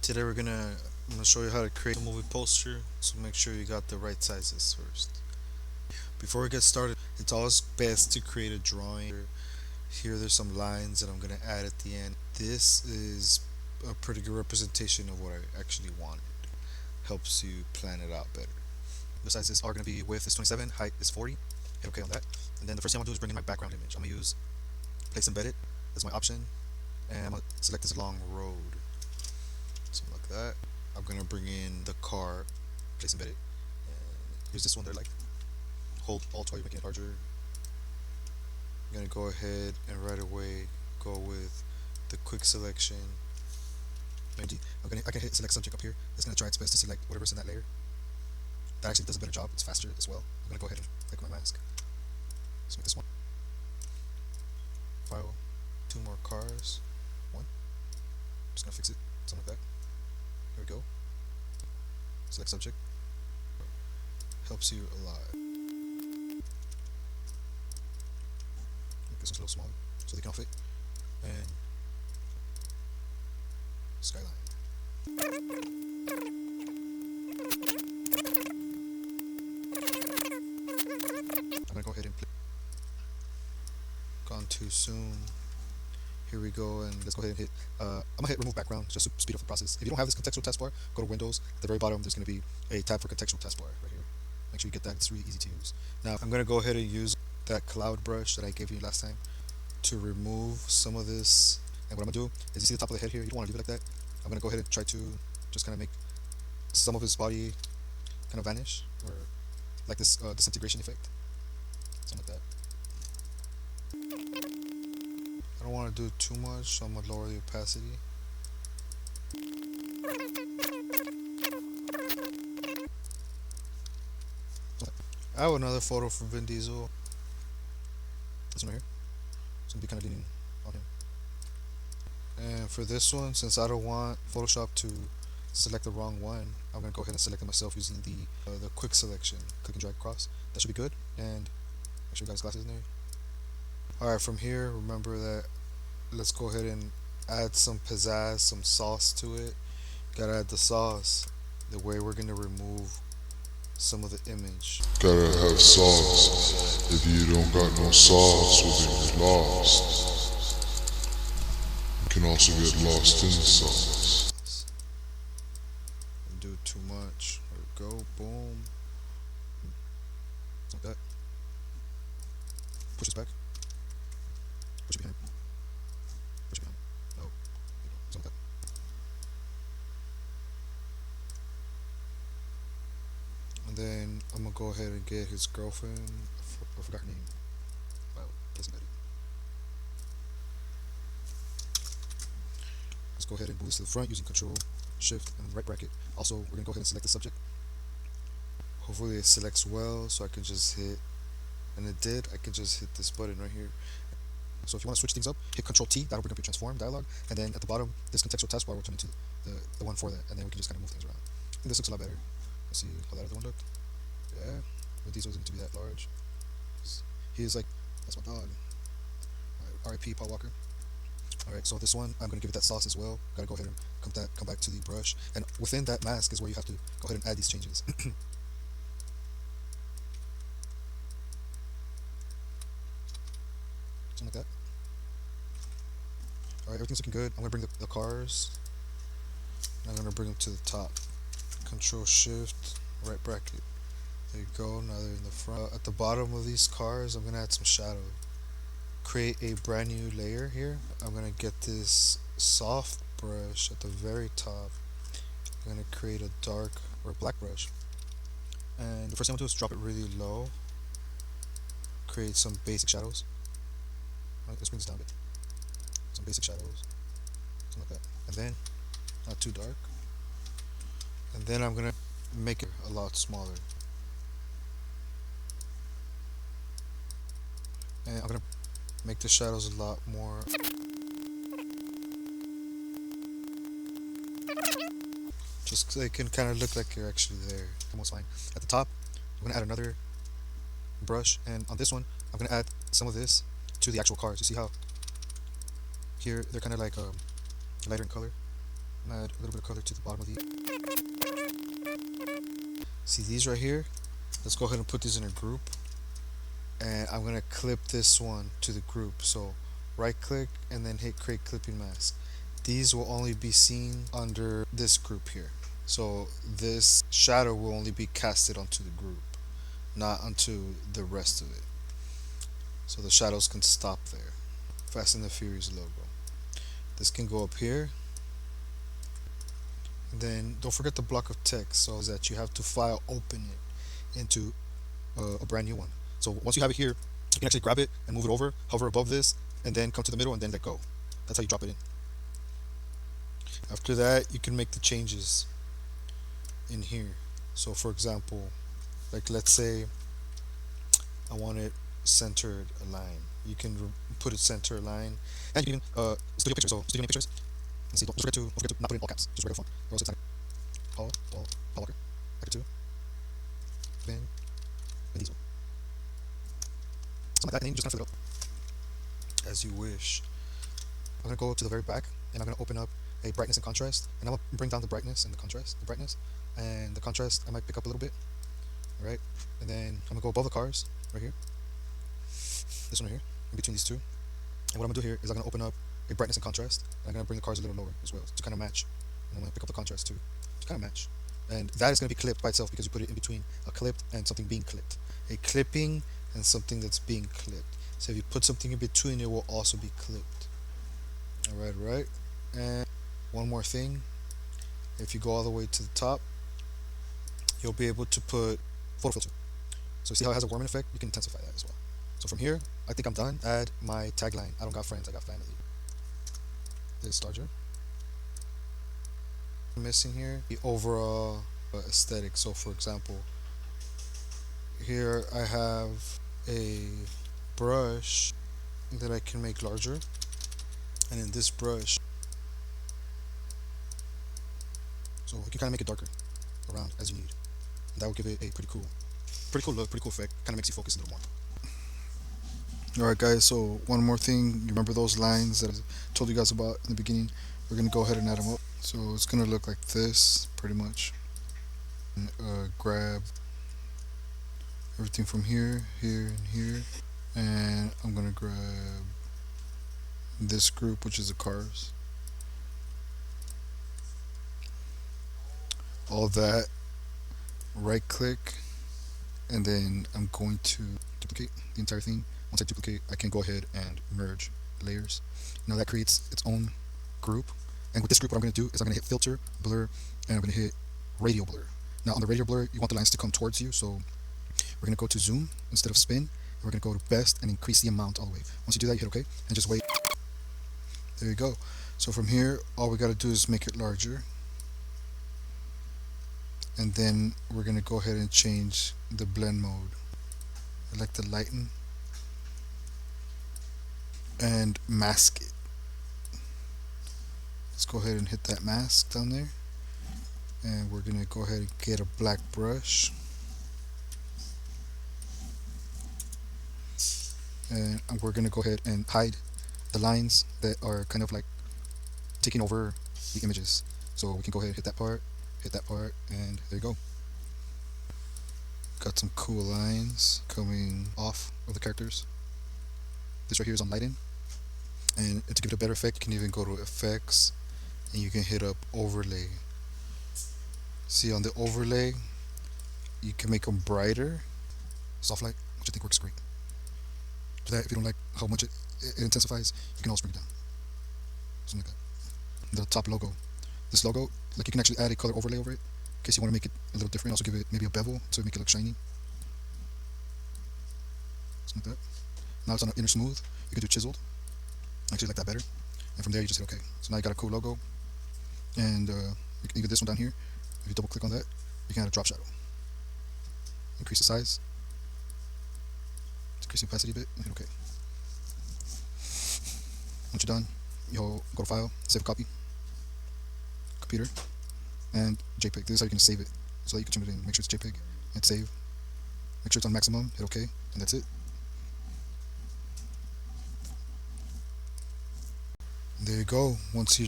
Today I'm gonna show you how to create a movie poster. So make sure you got the right sizes first. Before we get started, it's always best to create a drawing. Here there's some lines that I'm gonna add at the end. This is a pretty good representation of what I actually wanted. Helps you plan it out better. The sizes are gonna be width is 27, height is 40. Hit OK on that. And then the first thing I'm gonna do is bring in my background image. I'm gonna use place embedded as my option, and I'm gonna select this long road. Something like that. I'm gonna bring in the car, place embedded, and use this one there. Like hold Alt while you're making it larger. I'm gonna go ahead and right away go with the quick selection. I can hit select subject up here. It's gonna try its best to select whatever's in that layer. That actually does a better job. It's faster as well. I'm gonna go ahead and click my mask. Let's make this one. File. 2 more cars. 1. Just gonna fix it. Something like that. Here we go. Select subject. Helps you a lot. Make this a little smaller so they can all fit. And skyline. I'm gonna go ahead and gone too soon. Here we go, and let's go ahead and hit. I'm gonna hit remove background just to speed up the process. If you don't have this contextual taskbar, go to Windows. At the very bottom, there's gonna be a tab for contextual taskbar right here. Make sure you get that. It's really easy to use. Now I'm gonna go ahead and use that cloud brush that I gave you last time to remove some of this. And what I'm gonna do is, you see the top of the head here. You don't want to leave it like that. I'm gonna go ahead and try to just kind of make some of his body kind of vanish, or like this disintegration effect, something like that. I don't want to do too much, so I'm gonna lower the opacity. I have another photo from Vin Diesel. This one right here. It's gonna be kind of leaning on him. And for this one, since I don't want Photoshop to select the wrong one, I'm gonna go ahead and select it myself using the quick selection. Click and drag across. That should be good. And make sure you got his glasses in there. Alright, from here, remember that let's go ahead and add some pizzazz, some sauce to it. Gotta add the sauce. The way we're gonna remove some of the image. Gotta have sauce. If you don't got no sauce, well then you're lost. You can also get lost in the sauce. Don't do too much. There we go. Boom. Like that. Push this back. Push it behind. Push it behind. No. Something like that. And then I'm gonna go ahead and get his girlfriend. I forgot her name. Wow, doesn't matter. Let's go ahead and move this to the front using Control, Shift, and right bracket. Also, we're gonna go ahead and select the subject. Hopefully it selects well, so I can just hit, and it did. I can just hit this button right here. So if you want to switch things up, hit Control T. That'll bring up your transform dialog, and then at the bottom, this contextual taskbar will turn into the one for that, and then we can just kind of move things around. I think this looks a lot better. Let's see how that other one looked. Yeah, but these wasn't to be that large. He is like, that's my dog. R.I.P. Paul Walker. Alright, so this one, I'm going to give it that sauce as well. Gotta go ahead and come back to the brush. And within that mask is where you have to go ahead and add these changes. Something like that. Alright, everything's looking good. I'm going to bring the cars. I'm going to bring them to the top. Control Shift, right bracket. There you go, now they're in the front. At the bottom of these cars, I'm going to add some shadow. Create a brand new layer here. I'm going to get this soft brush at the very top. I'm going to create a dark or black brush. And the first thing I'm going to do is drop it really low. Create some basic shadows. Let's bring this down a bit. Some basic shadows. Something like that. And then, not too dark. And then I'm going to make it a lot smaller. And I'm going to make the shadows a lot more. Just so they can kind of look like you're actually there. Almost fine. At the top, I'm going to add another brush. And on this one, I'm going to add some of this to the actual cars. You see how here they're kind of like lighter in color? Add a little bit of color to the bottom of these. See these right here? Let's go ahead and put these in a group. And I'm gonna clip this one to the group. So right click and then hit create clipping mask. These will only be seen under this group here. So this shadow will only be casted onto the group, not onto the rest of it. So the shadows can stop there. Fast and the Furious logo. This can go up here. And then don't forget the block of text, so that you have to file open it into a brand new one. So once you have it here, you can actually grab it and move it over, hover above this, and then come to the middle and then let go. That's how you drop it in. After that, you can make the changes in here. So for example, like let's say I want it centered align. You can put it center align, and you can studio picture. So studio pictures. Let's see. Don't forget to not put in all caps. Just regular font. Or else it's not. Paul Walker. Actor 2. Vin Diesel. Something like that. And then you just kind of fill it up as you wish. I'm gonna go to the very back, and I'm gonna open up a brightness and contrast, and I'm gonna bring down the brightness and the contrast. The brightness and the contrast I might pick up a little bit. All right, and then I'm gonna go above the cars right here. This one right here, in between these two. And what I'm gonna do here is I'm gonna open up a brightness and contrast, and I'm gonna bring the cars a little lower as well to kind of match. And I'm gonna pick up the contrast too to kind of match. And that is gonna be clipped by itself because you put it in between a clipped and something being clipped. A clipping and something that's being clipped. So if you put something in between, it will also be clipped. All right. And one more thing, if you go all the way to the top, you'll be able to put photo filter. So see how it has a warming effect? You can intensify that as well. So from here, I think I'm done. Add my tagline. I don't got friends, I got family. This larger. I'm missing here the overall aesthetic. So for example, here I have a brush that I can make larger, and in this brush, so you can kind of make it darker around as you need. And that will give it a pretty cool look, pretty cool effect. Kind of makes you focus a little more. Alright guys, so one more thing, you remember those lines that I told you guys about in the beginning? We're going to go ahead and add them up. So it's going to look like this, pretty much. And, grab everything from here, here, and here. And I'm going to grab this group, which is the cars. All that, right click, and then I'm going to duplicate the entire thing. Once I duplicate, I can go ahead and merge layers. Now that creates its own group. And with this group, what I'm going to do is I'm going to hit filter, blur, and I'm going to hit radial blur. Now on the radial blur, you want the lines to come towards you, so we're going to go to zoom instead of spin. And we're going to go to best and increase the amount all the way. Once you do that, you hit OK, and just wait. There you go. So from here, all we got to do is make it larger. And then we're going to go ahead and change the blend mode. I like the lighten. And mask it. Let's go ahead and hit that mask down there. And we're going to go ahead and get a black brush. And we're going to go ahead and hide the lines that are kind of like taking over the images. So we can go ahead and hit that part, and there you go. Got some cool lines coming off of the characters. This right here is on lighting. And to give it a better effect, you can even go to effects and you can hit up overlay. See, on the overlay, you can make them brighter, soft light, which I think works great. For that, if you don't like how much it intensifies, you can also bring it down. Something like that. The top logo. This logo, like you can actually add a color overlay over it in case you want to make it a little different. Also give it maybe a bevel to make it look shiny. Something like that. Now it's on inner smooth. You can do chiseled. I actually like that better. And from there you just hit OK. So now you got a cool logo. And you can get this one down here. If you double click on that, you can add a drop shadow. Increase the size. Decrease the opacity a bit and hit OK. Once you're done, you'll go to File, Save a Copy, Computer, and JPEG. This is how you can save it. So that you can trim it in. Make sure it's JPEG. Hit Save. Make sure it's on maximum. Hit OK. And that's it. There you go. Once you